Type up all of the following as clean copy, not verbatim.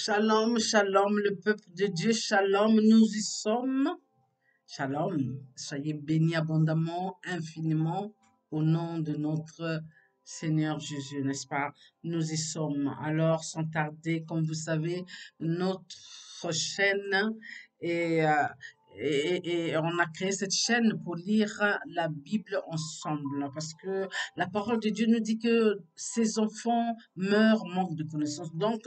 Shalom, shalom, le peuple de Dieu, shalom, nous y sommes. Shalom, soyez bénis abondamment, infiniment, au nom de notre Seigneur Jésus, n'est-ce pas? Nous y sommes. Alors, sans tarder, comme vous savez, notre chaîne est, et on a créé cette chaîne pour lire la Bible ensemble, parce que la parole de Dieu nous dit que ses enfants meurent, manquent de connaissances. Donc,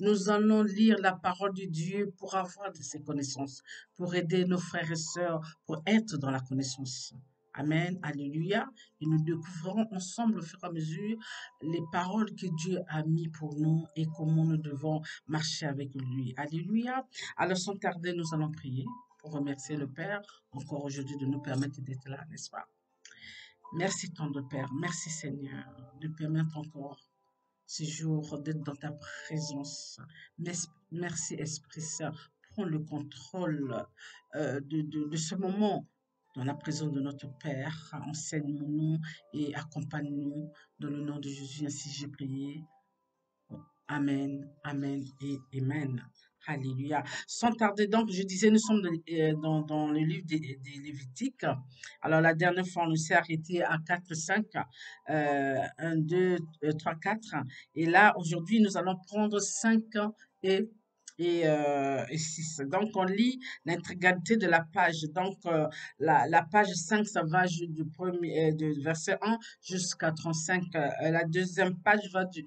nous allons lire la parole de Dieu pour avoir de ces connaissances, pour aider nos frères et sœurs, pour être dans la connaissance. Amen, alléluia. Et nous découvrons ensemble au fur et à mesure les paroles que Dieu a mis pour nous et comment nous devons marcher avec lui. Alléluia. Alors sans tarder, nous allons prier pour remercier le Père encore aujourd'hui de nous permettre d'être là, n'est-ce pas? Merci tendre Père, merci Seigneur de permettre encore ce jour d'être dans ta présence. Merci Esprit Saint, prends le contrôle de ce moment dans la présence de notre Père. Enseigne-nous et accompagne-nous dans le nom de Jésus. Ainsi j'ai prié. Amen, amen et amen. Alléluia. Sans tarder, donc, je disais, nous sommes dans le livre des Lévitiques. Alors, la dernière fois, on s'est arrêté à 4, 5, 1, 2, 3, 4. Et là, aujourd'hui, nous allons prendre 5 et, et 6. Donc, on lit l'intégralité de la page. Donc, la page 5, ça va du verset 1 jusqu'à 35. La deuxième page va du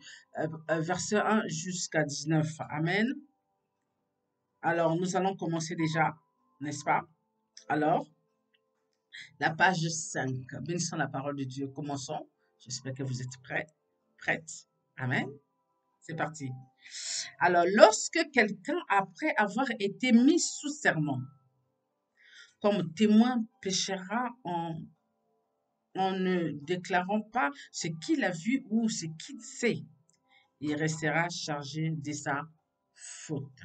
verset 1 jusqu'à 19. Amen. Alors, nous allons commencer déjà, n'est-ce pas? Alors, la page 5. Bénissons la parole de Dieu. Commençons. J'espère que vous êtes prêts, prêtes. Amen. C'est parti. Alors, lorsque quelqu'un, après avoir été mis sous serment, comme témoin péchera en ne déclarant pas ce qu'il a vu ou ce qu'il sait, il restera chargé de sa faute.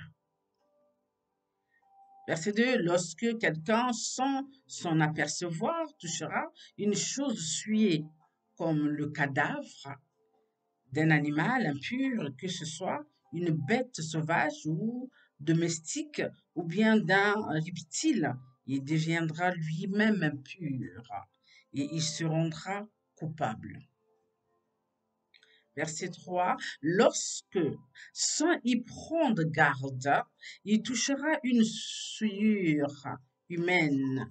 Verset 2, lorsque quelqu'un, sans s'en apercevoir, touchera une chose souillée, comme le cadavre d'un animal impur, que ce soit une bête sauvage ou domestique, ou bien d'un reptile, il deviendra lui-même impur et il se rendra coupable. Verset 3, lorsque, sans y prendre garde, il touchera une souillure humaine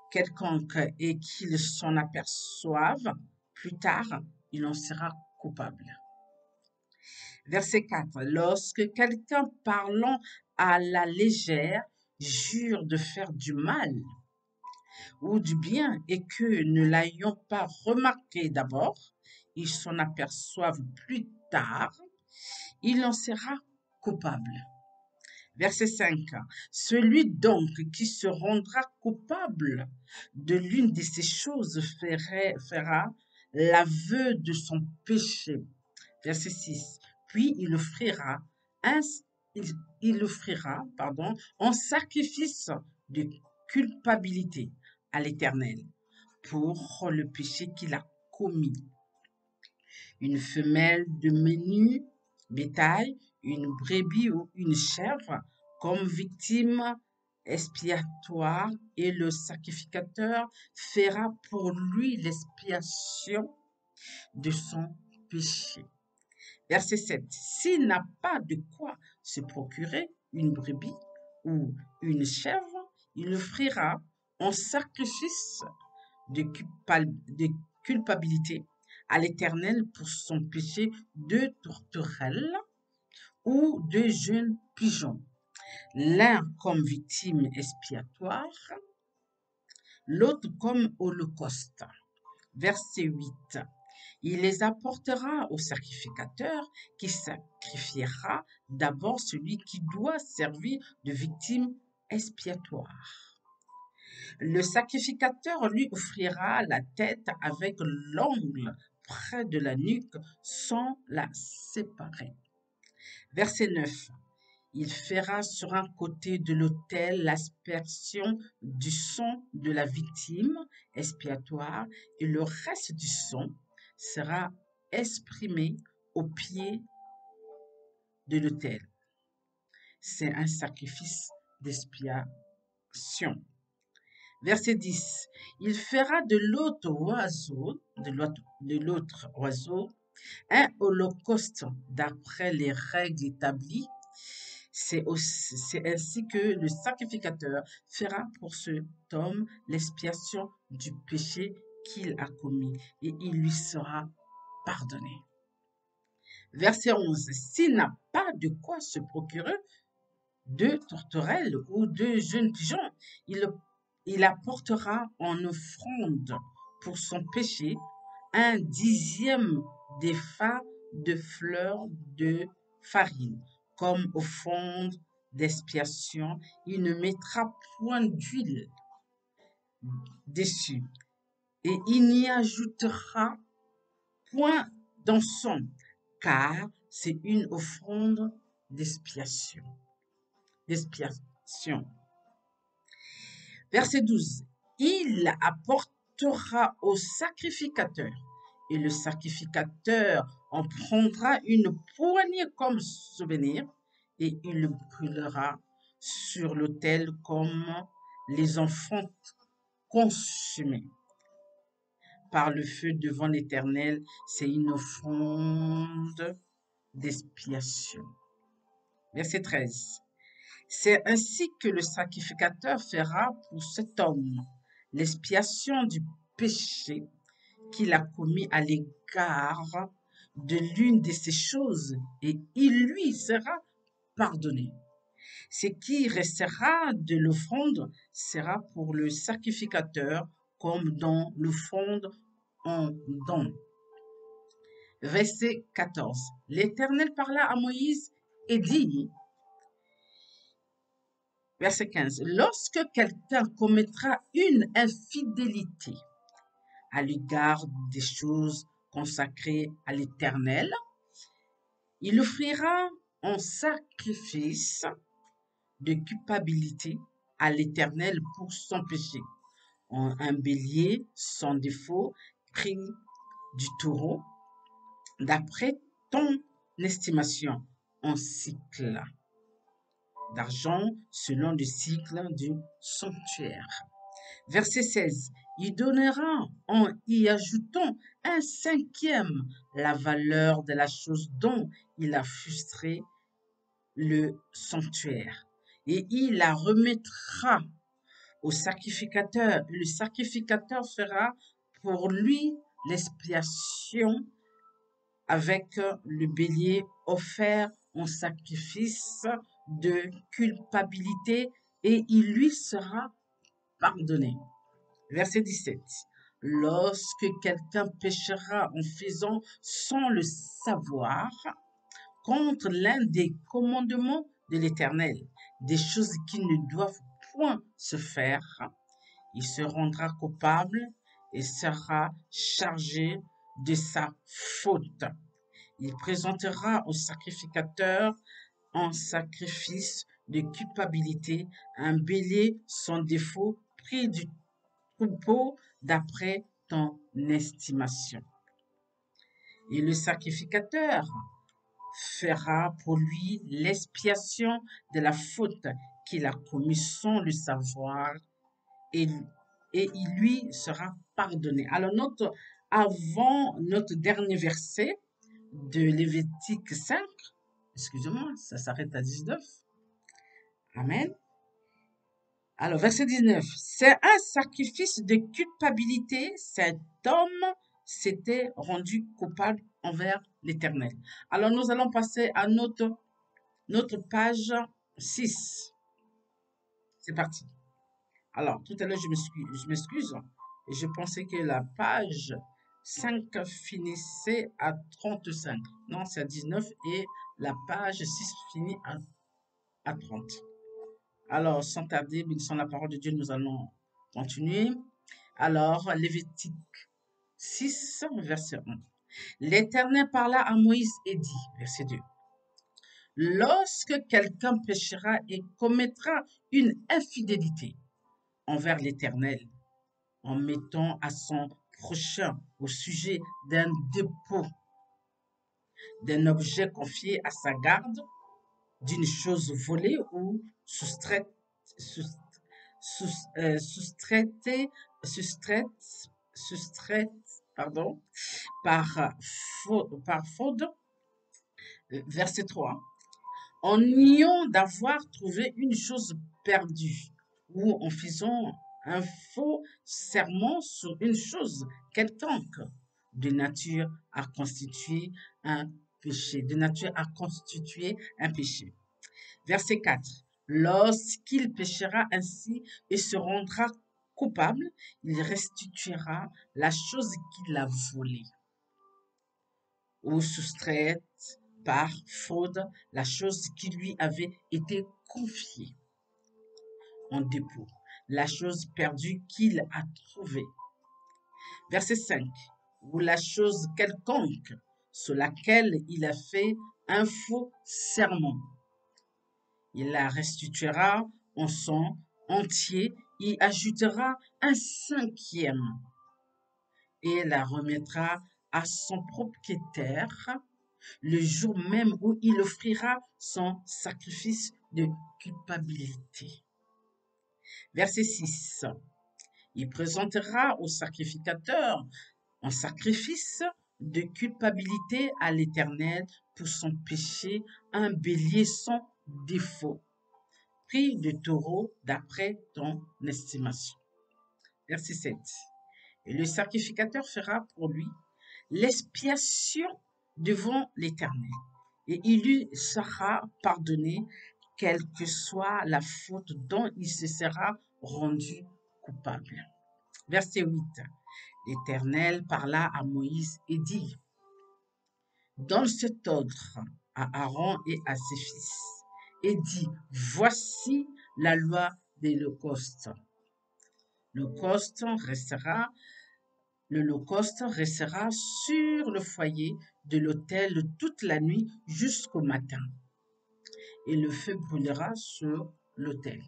quelconque et qu'il s'en aperçoive, plus tard, il en sera coupable. Verset 4, lorsque quelqu'un parlant à la légère jure de faire du mal ou du bien et que ne l'ayant pas remarqué d'abord, ils s'en aperçoivent plus tard, il en sera coupable. Verset 5. Celui donc qui se rendra coupable de l'une de ces choses fera l'aveu de son péché. Verset 6. Puis il offrira en sacrifice de culpabilité à l'Éternel pour le péché qu'il a commis. Une femelle de menu bétail, une brebis ou une chèvre comme victime expiatoire et le sacrificateur fera pour lui l'expiation de son péché. Verset 7. S'il n'a pas de quoi se procurer une brebis ou une chèvre, il offrira en sacrifice de culpabilité à l'Éternel pour son péché 2 tourterelles ou 2 jeunes pigeons, l'un comme victime expiatoire, l'autre comme holocauste. Verset 8. Il les apportera au sacrificateur qui sacrifiera d'abord celui qui doit servir de victime expiatoire. Le sacrificateur lui offrira la tête avec l'ongle près de la nuque sans la séparer. Verset 9. Il fera sur un côté de l'autel l'aspersion du sang de la victime expiatoire et le reste du sang sera exprimé au pied de l'autel. c'est un sacrifice d'expiation. Verset 10. Il fera de l'autre oiseau, un holocauste d'après les règles établies. C'est ainsi que le sacrificateur fera pour cet homme l'expiation du péché qu'il a commis et il lui sera pardonné. Verset 11. S'il n'a pas de quoi se procurer deux tourterelles ou deux jeunes pigeons, il apportera en offrande pour son péché un dixième des fas de fleurs de farine, comme offrande d'expiation. Il ne mettra point d'huile dessus et il n'y ajoutera point d'encens, car c'est une offrande d'expiation. Verset 12. Il apportera au sacrificateur, et le sacrificateur en prendra une poignée comme souvenir, et il le brûlera sur l'autel comme les enfants consumés par le feu devant l'Éternel. C'est une offrande d'expiation. Verset 13. C'est ainsi que le sacrificateur fera pour cet homme l'expiation du péché qu'il a commis à l'égard de l'une de ces choses, et il lui sera pardonné. Ce qui restera de l'offrande sera pour le sacrificateur comme dans l'offrande en don. Verset 14. L'Éternel parla à Moïse et dit, verset 15. Lorsque quelqu'un commettra une infidélité à l'égard des choses consacrées à l'Éternel, il offrira en sacrifice de culpabilité à l'Éternel pour son péché, un bélier sans défaut pris du taureau, d'après ton estimation, en cycle d'argent selon le cycle du sanctuaire. Verset 16. Il donnera en y ajoutant un cinquième la valeur de la chose dont il a frustré le sanctuaire, et il la remettra au sacrificateur. Le sacrificateur fera pour lui l'expiation avec le bélier offert en sacrifice de culpabilité, et il lui sera pardonné. Verset 17. Lorsque quelqu'un péchera en faisant sans le savoir contre l'un des commandements de l'Éternel, des choses qui ne doivent point se faire, il se rendra coupable et sera chargé de sa faute. Il présentera au sacrificateur en sacrifice de culpabilité un bélier sans défaut pris du troupeau d'après ton estimation. Et le sacrificateur fera pour lui l'expiation de la faute qu'il a commise sans le savoir, et il lui sera pardonné. Alors, avant notre dernier verset de Lévitique 5, excusez-moi, ça s'arrête à 19. Amen. Alors, verset 19. C'est un sacrifice de culpabilité. Cet homme s'était rendu coupable envers l'Éternel. Alors, nous allons passer à notre page 6. C'est parti. Alors, tout à l'heure, je m'excuse. Je pensais que la page 5 finissait à 35. Non, c'est à 19 et la page 6 finit à 30. Alors, sans tarder, bénissons la parole de Dieu, nous allons continuer. Alors, Lévitique 6, verset 1. L'Éternel parla à Moïse et dit, verset 2. Lorsque quelqu'un péchera et commettra une infidélité envers l'Éternel, en mettant à son prochain au sujet d'un dépôt, d'un objet confié à sa garde, d'une chose volée ou soustraite, sous- soustraitée, soustraite, soustraite, pardon, par faute. Verset 3. En niant d'avoir trouvé une chose perdue ou en faisant un faux serment sur une chose quelconque de nature à constituer un péché, de nature à constituer un péché. Verset 4. Lorsqu'il péchera ainsi et se rendra coupable, il restituera la chose qu'il a volée ou soustraite par fraude la chose qui lui avait été confiée en dépôt, la chose perdue qu'il a trouvée. Verset 5. Ou la chose quelconque sur laquelle il a fait un faux serment. Il la restituera en son entier, y ajoutera un cinquième et la remettra à son propriétaire le jour même où il offrira son sacrifice de culpabilité. Verset 6. Il présentera au sacrificateur un sacrifice de culpabilité à l'Éternel pour son péché, un bélier sans défaut, pris de taureau d'après ton estimation. Verset 7. Et le sacrificateur fera pour lui l'expiation devant l'Éternel, et il lui sera pardonné, quelle que soit la faute dont il se sera rendu coupable. Verset 8. L'Éternel parla à Moïse et dit, donne cet ordre à Aaron et à ses fils, et dit, voici la loi de l'Holocauste. L'Holocauste restera sur le foyer de l'autel toute la nuit jusqu'au matin, et le feu brûlera sur l'autel.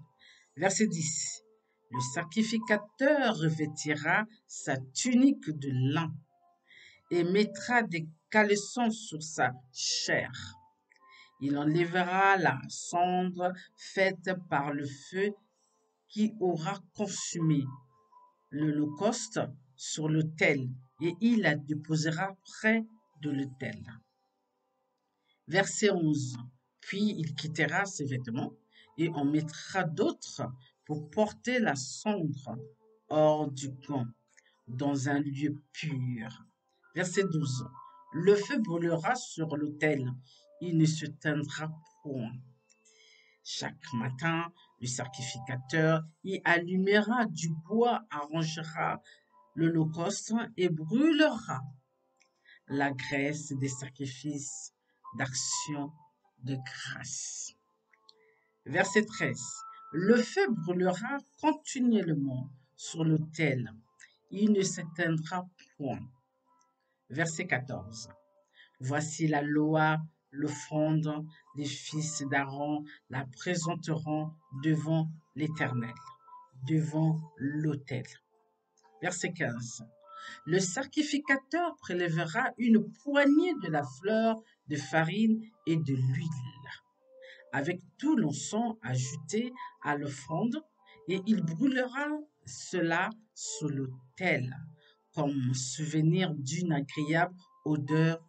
Verset 10. Le sacrificateur revêtira sa tunique de lin et mettra des caleçons sur sa chair. Il enlèvera la cendre faite par le feu qui aura consumé l'Holocauste sur l'autel, et il la déposera près de l'autel. Verset 11. Puis il quittera ses vêtements et en mettra d'autres pour porter la cendre hors du camp, dans un lieu pur. Verset 12. Le feu brûlera sur l'autel, il ne se teindra point. Chaque matin, le sacrificateur y allumera du bois, arrangera l'Holocauste et brûlera la graisse des sacrifices d'action de grâce. Verset 13. Le feu brûlera continuellement sur l'autel, il ne s'éteindra point. Verset 14. Voici la loi, l'offrande, les fils d'Aaron la présenteront devant l'Éternel, devant l'autel. Verset 15. Le sacrificateur prélèvera une poignée de la fleur de farine et de l'huile, avec tout l'encens ajouté à l'offrande, et il brûlera cela sur l'autel, comme souvenir d'une agréable odeur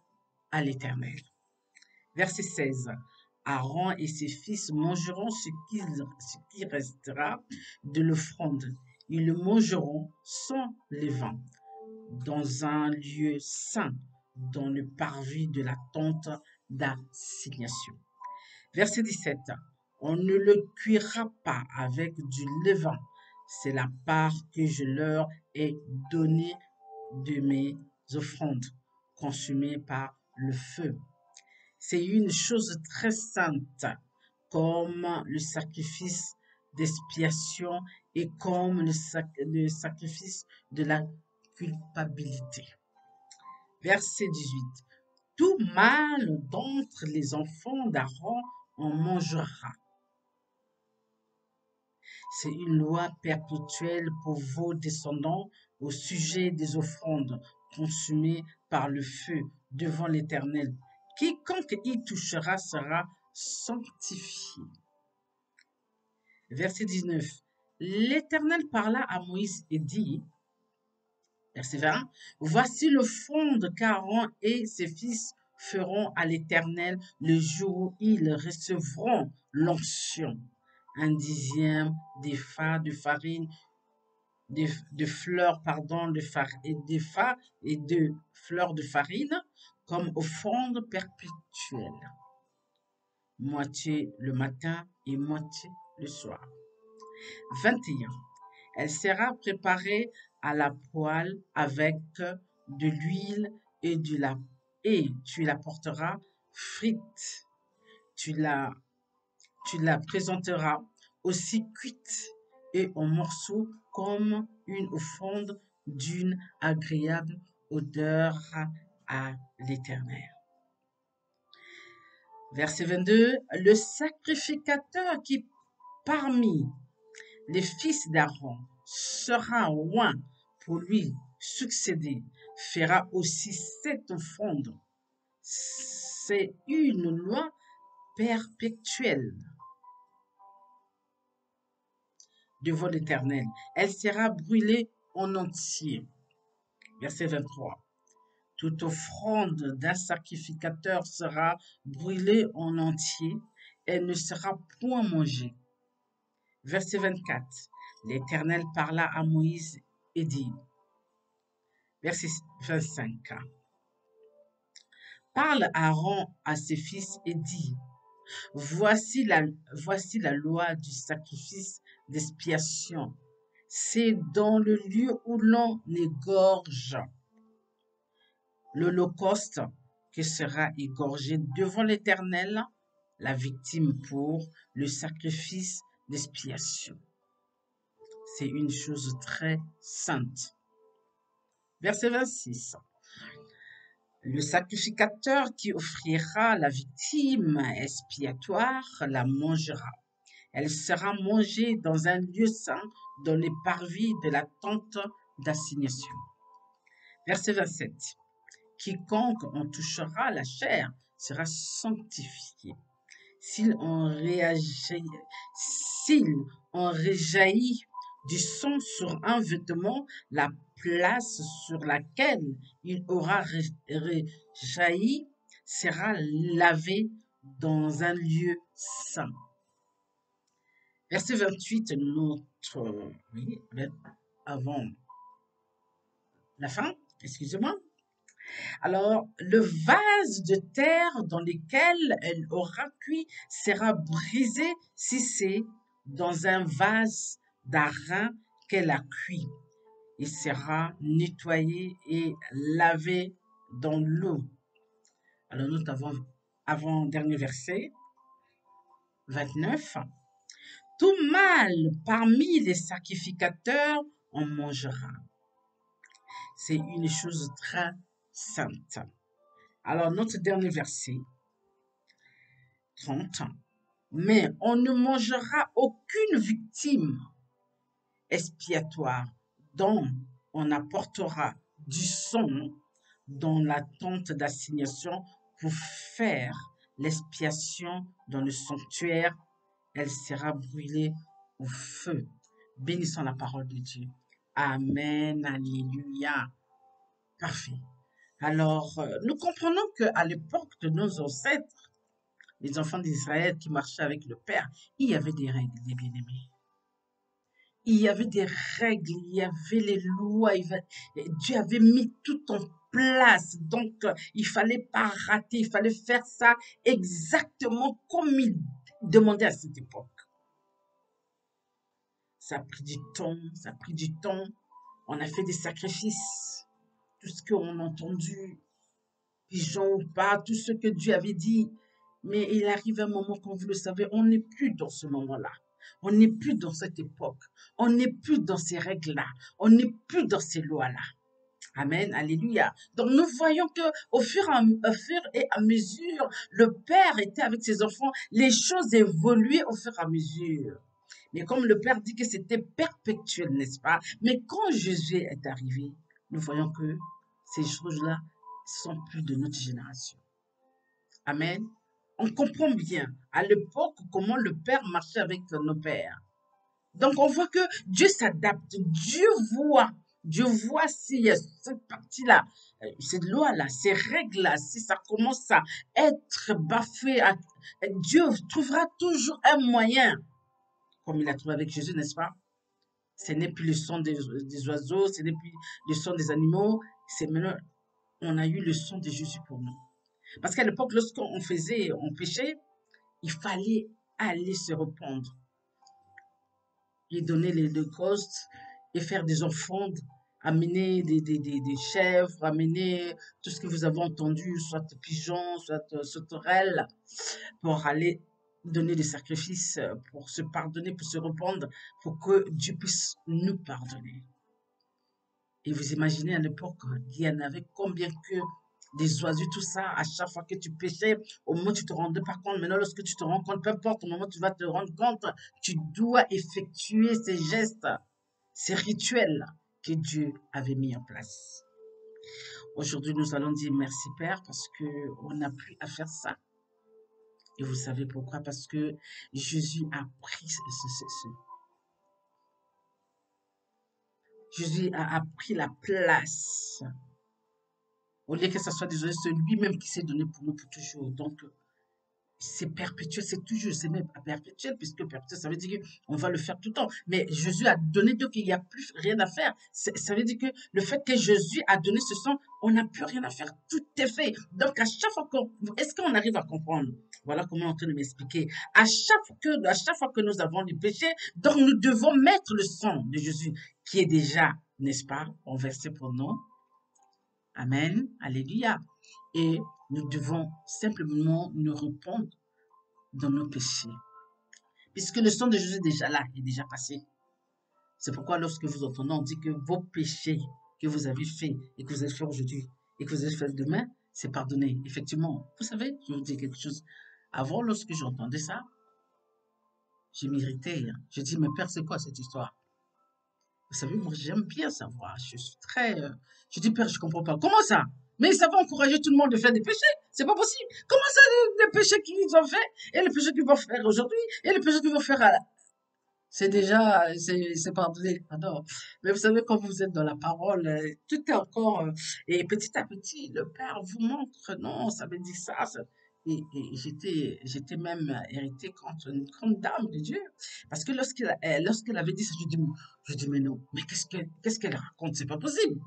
à l'Éternel. Verset 16. Aaron et ses fils mangeront ce qui restera de l'offrande. Ils le mangeront sans levain, dans un lieu saint, dans le parvis de la tente d'assignation. Verset 17. On ne le cuira pas avec du levain. C'est la part que je leur ai donnée de mes offrandes, consumées par le feu. C'est une chose très sainte, comme le sacrifice d'expiation et comme le sacrifice de la culpabilité. Verset 18. Tout mâle d'entre les enfants d'Aaron en mangera. C'est une loi perpétuelle pour vos descendants au sujet des offrandes consumées par le feu devant l'Éternel. Quiconque y touchera sera sanctifié. Verset 19. L'Éternel parla à Moïse et dit, verset 20, voici l'offrande qu'Aaron et ses fils feront à l'Éternel le jour où ils recevront l'onction. 1/10 d'épha de farine, de fleurs, pardon, d'épha et de fleurs de farine comme offrande perpétuelle. Moitié le matin et moitié le soir. 21. Elle sera préparée à la poêle avec de l'huile et tu la porteras frite. Tu la présenteras aussi cuite et en morceaux comme une offrande d'une agréable odeur à l'Éternel. Verset 22. Le sacrificateur qui parmi les fils d'Aaron sera oint pour lui succéder, fera aussi cette offrande. C'est une loi perpétuelle devant l'Éternel. Elle sera brûlée en entier. Verset 23. Toute offrande d'un sacrificateur sera brûlée en entier. Elle ne sera point mangée. Verset 24. L'Éternel parla à Moïse et dit, verset 25. Parle Aaron à ses fils et dit, voici la loi du sacrifice d'expiation. C'est dans le lieu où l'on égorge l'holocauste que sera égorgée devant l'Éternel la victime pour le sacrifice d'expiation. C'est une chose très sainte. Verset 26. Le sacrificateur qui offrira la victime expiatoire la mangera. Elle sera mangée dans un lieu saint, dans les parvis de la tente d'assignation. Verset 27. Quiconque en touchera la chair sera sanctifié. S'il en réjaillit du sang sur un vêtement, la place sur laquelle il aura réjailli sera lavée dans un lieu saint. Verset 28, avant la fin, excusez-moi. Alors, le vase de terre dans lequel elle aura cuit sera brisé si c'est dans un vase d'airain qu'elle a cuit. Il sera nettoyé et lavé dans l'eau. Alors, nous avons avant-dernier verset, 29. Tout mâle parmi les sacrificateurs en mangera. C'est une chose très sainte. Alors, notre dernier verset, 30. Mais on ne mangera aucune victime expiatoire dont on apportera du sang dans la tente d'assignation pour faire l'expiation dans le sanctuaire. Elle sera brûlée au feu. Bénissons la parole de Dieu. Amen, alléluia. Parfait. Alors, nous comprenons qu'à l'époque de nos ancêtres, les enfants d'Israël qui marchaient avec le Père, il y avait des règles, les bien-aimés. Il y avait des règles, il y avait les lois, Dieu avait mis tout en place. Donc, il fallait pas rater, il fallait faire ça exactement comme il demandait à cette époque. Ça a pris du temps, On a fait des sacrifices, tout ce qu'on a entendu, pigeons ou pas, tout ce que Dieu avait dit. Mais il arrive un moment, comme vous le savez, on n'est plus dans ce moment-là. On n'est plus dans cette époque. On n'est plus dans ces règles-là. On n'est plus dans ces lois-là. Amen, alléluia. Donc nous voyons que au fur et à mesure, le Père était avec ses enfants, les choses évoluaient au fur et à mesure. Mais comme le Père dit que c'était perpétuel, n'est-ce pas? Mais quand Jésus est arrivé, nous voyons que ces choses-là sont plus de notre génération. Amen. On comprend bien à l'époque comment le Père marchait avec nos pères. Donc, on voit que Dieu s'adapte. Dieu voit s'il y a cette partie-là, cette loi-là, ces règles-là, si ça commence à être bafoué, Dieu trouvera toujours un moyen, comme il a trouvé avec Jésus, n'est-ce pas? Ce n'est plus le son des oiseaux, ce n'est plus le son des animaux, c'est maintenant, on a eu le son de Jésus pour nous. Parce qu'à l'époque, on péchait, il fallait aller se répandre et donner les deux costes et faire des offrandes, amener des chèvres, amener tout ce que vous avez entendu, soit pigeons, soit sauterelles, pour aller donner des sacrifices, pour se pardonner, pour se répandre, pour que Dieu puisse nous pardonner. Et vous imaginez à l'époque, il y en avait combien que des oiseaux, tout ça, à chaque fois que tu péchais, au moment où tu te rendais pas compte, maintenant lorsque tu te rends compte, peu importe au moment où tu vas te rendre compte, tu dois effectuer ces gestes, ces rituels que Dieu avait mis en place. Aujourd'hui, nous allons dire merci Père parce que on n'a plus à faire ça. Et vous savez pourquoi? Parce que Jésus a pris Jésus a pris la place. Au lieu que ce soit désolé, c'est lui-même qui s'est donné pour nous pour toujours. Donc, c'est perpétuel, c'est toujours, c'est même perpétuel, puisque perpétuel, ça veut dire qu'on va le faire tout le temps. Mais Jésus a donné, donc il n'y a plus rien à faire. Ça veut dire que le fait que Jésus a donné ce sang, on n'a plus rien à faire. Tout est fait. Donc, à chaque fois est-ce qu'on arrive à comprendre? Voilà comment on est en train de m'expliquer. À chaque fois que nous avons du péché, donc nous devons mettre le sang de Jésus, qui est déjà, n'est-ce pas, renversé pour nous. Amen. Alléluia. Et nous devons simplement nous répondre dans nos péchés. Puisque le sang de Jésus est déjà là, est déjà passé. C'est pourquoi lorsque vous entendez, on dit que vos péchés que vous avez faits et que vous allez faire aujourd'hui et que vous allez faire demain, c'est pardonné. Effectivement, vous savez, je vais vous dire quelque chose. Avant, lorsque j'entendais ça, je m'irritais. Je dis, mais Père, c'est quoi cette histoire? Vous savez, moi, j'aime bien savoir. Je suis très... je dis, Père, je comprends pas. Comment ça? Mais ça va encourager tout le monde de faire des péchés. C'est pas possible. Comment ça, les péchés qu'ils ont fait et les péchés qu'ils vont faire aujourd'hui et les péchés qu'ils vont faire c'est déjà, c'est pardonné. Ah non. Mais vous savez, quand vous êtes dans la parole, tout est encore, et petit à petit, le Père vous montre, non, ça veut dire ça. Et j'étais même hérité contre une grande dame de Dieu. Parce que lorsqu'elle avait dit ça, je dis, mais non, mais qu'est-ce qu'elle raconte? C'est pas possible.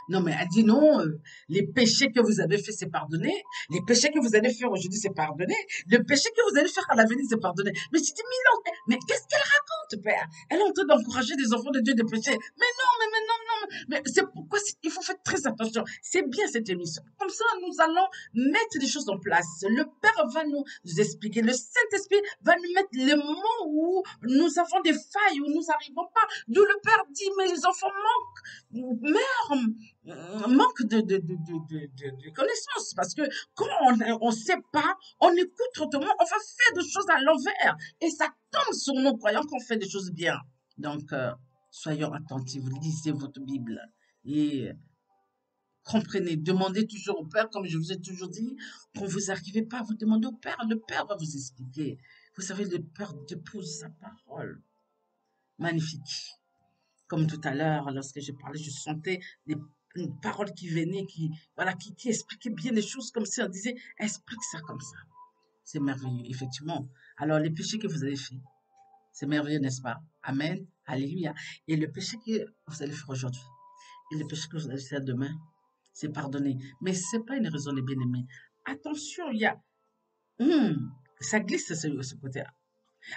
Non, mais elle dit non, les péchés que vous avez faits, c'est pardonné. Les péchés que vous allez faire aujourd'hui, c'est pardonné. Le péché que vous allez faire à l'avenir, c'est pardonné. Mais je dis, mais non, mais qu'est-ce qu'elle raconte, Père? Elle est en train d'encourager des enfants de Dieu de pécher. Mais non, mais non, non. Mais c'est pourquoi il faut faire très attention. C'est bien cette émission. Comme ça, nous allons mettre les choses en place. Le Père va nous expliquer. Le Saint-Esprit va nous mettre les moments où nous avons des failles, où nous n'arrivons pas. D'où le Père dit, mais les enfants meurent manque de connaissances parce que quand on ne sait pas, on écoute autrement, on va faire des choses à l'envers et ça tombe sur nous croyant qu'on fait des choses bien. Donc, soyons attentifs, lisez votre Bible et comprenez, demandez toujours au Père, comme je vous ai toujours dit, quand vous n'arrivez pas, vous demandez au Père, le Père va vous expliquer. Vous savez, le Père dépose sa parole. Magnifique. Comme tout à l'heure, lorsque je parlais, je sentais une parole qui venait, voilà, qui expliquait bien les choses comme si on disait, explique ça comme ça. C'est merveilleux, effectivement. Alors, les péchés que vous avez faits, c'est merveilleux, n'est-ce pas? Amen. Alléluia. Et le péché que vous allez faire aujourd'hui, et le péché que vous allez faire demain, c'est pardonné. Mais ce n'est pas une raison, les bien-aimés. Attention, ça glisse ce côté-là.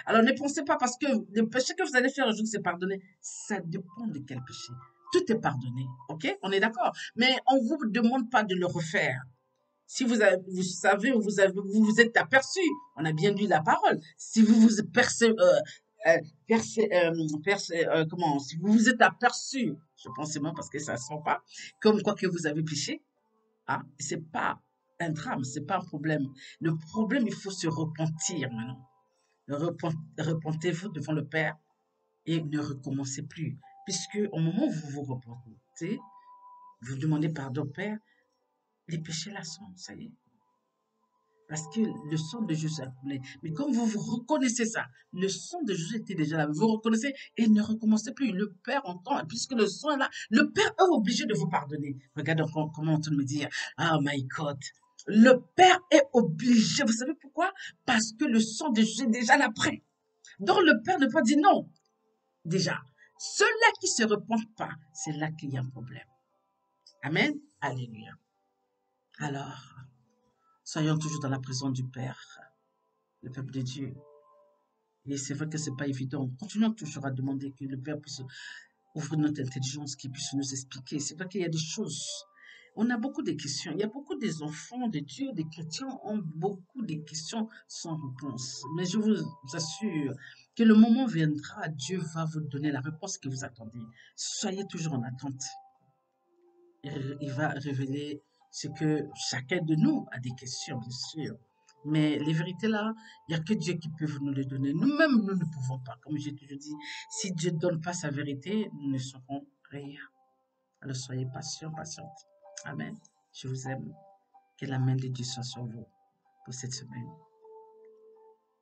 Alors ne pensez pas parce que le péché que vous allez faire aujourd'hui, c'est pardonné. Ça dépend de quel péché. Tout est pardonné, ok? On est d'accord. Mais on ne vous demande pas de le refaire. Si vous savez, vous vous êtes aperçu, on a bien lu la parole. Si vous vous si vous vous êtes aperçu, je pense c'est moi parce que ça ne sent pas, comme quoi que vous avez péché, ah, c'est pas un drame, c'est pas un problème. Le problème, il faut se repentir maintenant. Repentez-vous devant le Père et ne recommencez plus. Puisque au moment où vous vous repentez, vous demandez pardon au Père, les péchés là sont, ça y est. Parce que le sang de Jésus a coulé. Mais comme vous reconnaissez ça, le sang de Jésus était déjà là. Vous reconnaissez et ne recommencez plus. Le Père entend, puisque le sang est là, le Père est obligé de vous pardonner. Regardez comment on me dire, ah my God. Le Père est obligé. Vous savez pourquoi? Parce que le sang de Jésus est déjà là près. Donc le Père ne peut pas dire non. Déjà, ceux-là qui ne se repentent pas, c'est là qu'il y a un problème. Amen. Alléluia. Alors, soyons toujours dans la présence du Père, le peuple de Dieu. Et c'est vrai que c'est pas évident. Continuons toujours à demander que le Père puisse ouvrir notre intelligence, qu'il puisse nous expliquer. C'est vrai qu'il y a des choses. On a beaucoup de questions. Il y a beaucoup des enfants de Dieu, des chrétiens ont beaucoup de questions sans réponse. Mais je vous assure que le moment viendra, Dieu va vous donner la réponse que vous attendez. Soyez toujours en attente. Il va révéler ce que chacun de nous a des questions, bien sûr. Mais les vérités là, il n'y a que Dieu qui peut nous les donner. Nous-mêmes, nous ne pouvons pas. Comme j'ai toujours dit, si Dieu ne donne pas sa vérité, nous ne saurons rien. Alors soyez patients, patientes. Amen. Je vous aime. Que la main de Dieu soit sur vous pour cette semaine.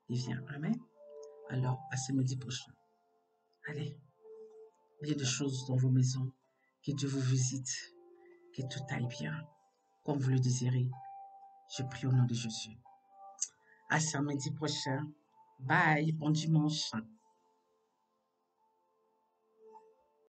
Il vient. Amen. Alors, à samedi prochain. Allez, il y a des choses dans vos maisons. Que Dieu vous visite. Que tout aille bien, comme vous le désirez. Je prie au nom de Jésus. À samedi prochain. Bye. Bon dimanche.